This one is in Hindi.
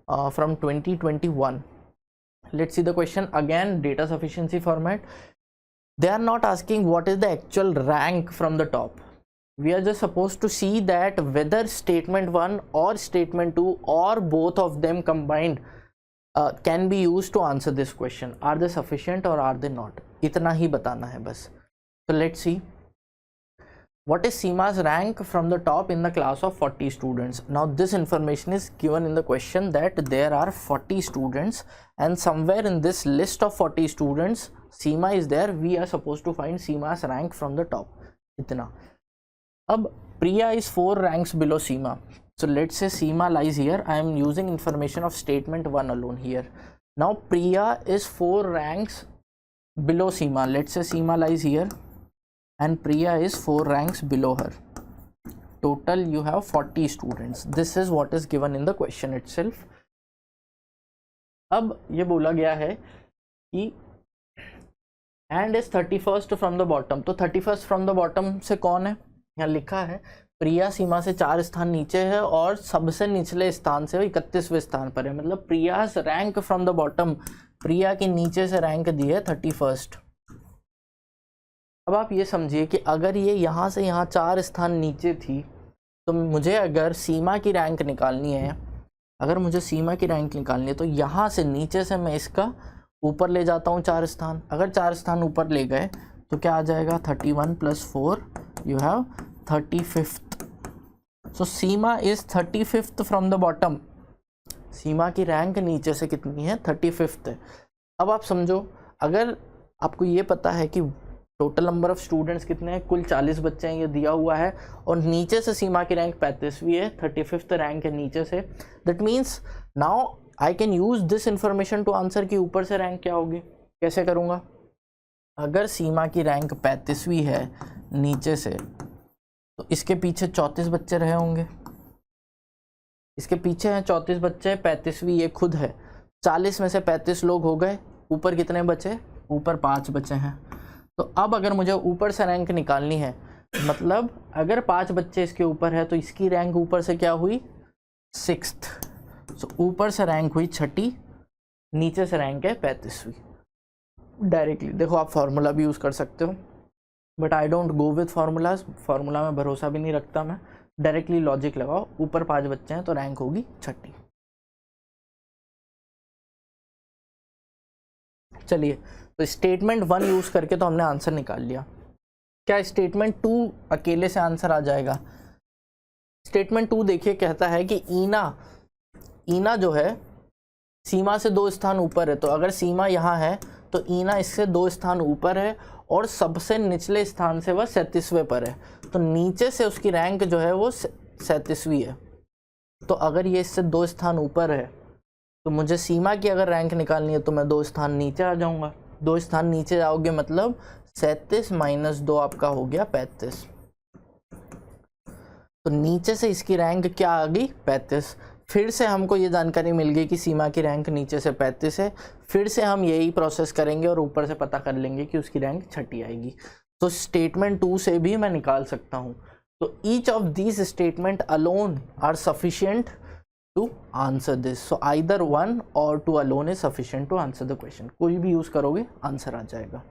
from 2021. Let's see the question again. Data sufficiency format. They are not asking what is the actual rank from the top. We are just supposed to see that whether statement 1 or statement 2 or both of them combined can be used to answer this question. Are they sufficient or are they not? इतना ही बताना है बस. So let's see. What is Seema's rank from the top in the class of 40 students? Now this information is given in the question that there are 40 students and somewhere in this list of 40 students Seema is there. We are supposed to find Seema's rank from the top. इतना. अब Priya is 4 ranks below Seema. So let's say Seema lies here. I am using information of statement 1 alone here. Now Priya is 4 ranks below Seema. Let's say Seema lies here and Priya is 4 ranks below her. Total you have 40 students. This is what is given in the question itself. अब ये बोला गया है कि and is 31st from the bottom. तो 31st from the bottom से कौन है? यहाँ लिखा है प्रिया सीमा से 4 स्थान नीचे है और सबसे निचले स्थान से 31वें स्थान पर है. मतलब Priya's rank from the bottom, Priya के नीचे से रैंक दी है 31st. अब आप ये समझिए कि अगर ये यहाँ से यहाँ 4 स्थान नीचे थी तो मुझे अगर सीमा की रैंक निकालनी है, तो यहाँ से नीचे से मैं इसका ऊपर ले जाता हूँ 4 स्थान. अगर 4 स्थान ऊपर ले गए तो क्या आ जाएगा? 31 + 4 you have 35th. So Seema is 35th from the bottom. Seema की रैंक नीचे से कितनी है? 35th है. अब आप समझो, अगर आपको ये पता है कि टोटल नंबर ऑफ स्टूडेंट्स कितने हैं, कुल 40 बच्चे हैं, ये दिया हुआ है और नीचे से सीमा की रैंक 35वीं है, 35th रैंक है नीचे से. That means now I can use this information to answer कि ऊपर से रैंक क्या होगी. कैसे करूँगा? अगर सीमा की रैंक 35वीं है नीचे से तो इसके पीछे 34 बच्चे रहे होंगे. इसके पीछे हैं 34 बच्चे, 35वीं ये खुद है. 40 में से 35 लोग हो गए, ऊपर कितने बचे? ऊपर 5 बचे हैं. तो अब अगर मुझे ऊपर से रैंक निकालनी है, मतलब अगर 5 बच्चे इसके ऊपर है तो इसकी रैंक ऊपर से क्या हुई? 6th. सो ऊपर से रैंक हुई 6ठी, नीचे से रैंक है 35वीं. डायरेक्टली देखो, आप फार्मूला भी यूज़ कर सकते हो but I don't go with formulas. Formula में भरोसा भी नहीं रखता मैं. डायरेक्टली लॉजिक लगाओ, ऊपर 5 बच्चे हैं तो रैंक होगी 6ठी. चलिए, तो स्टेटमेंट 1 यूज़ करके तो हमने आंसर निकाल लिया. क्या स्टेटमेंट 2 अकेले से आंसर आ जाएगा? स्टेटमेंट 2 देखिए, कहता है कि ईना जो है सीमा से 2 स्थान ऊपर है. तो अगर सीमा यहाँ है तो ईना इससे 2 स्थान ऊपर है और सबसे निचले स्थान से वह 37वें पर है. तो नीचे से उसकी रैंक जो है वो 37वीं है. तो अगर ये इससे 2 स्थान ऊपर है तो मुझे सीमा की अगर रैंक निकालनी है तो मैं 2 स्थान नीचे आ जाऊंगा. 2 स्थान नीचे जाओगे मतलब 37 - 2 आपका हो गया 35. तो नीचे से इसकी रैंक क्या आ गई? 35. फिर से हमको ये जानकारी मिल गई कि सीमा की रैंक नीचे से 35 है. फिर से हम यही प्रोसेस करेंगे और ऊपर से पता कर लेंगे कि उसकी रैंक 6ठी आएगी. तो स्टेटमेंट 2 से भी मैं निकाल सकता हूँ. तो each of these statement alone are sufficient to answer this. So either 1 और 2 alone is sufficient to answer the question. कोई भी यूज़ करोगे आंसर आ जाएगा.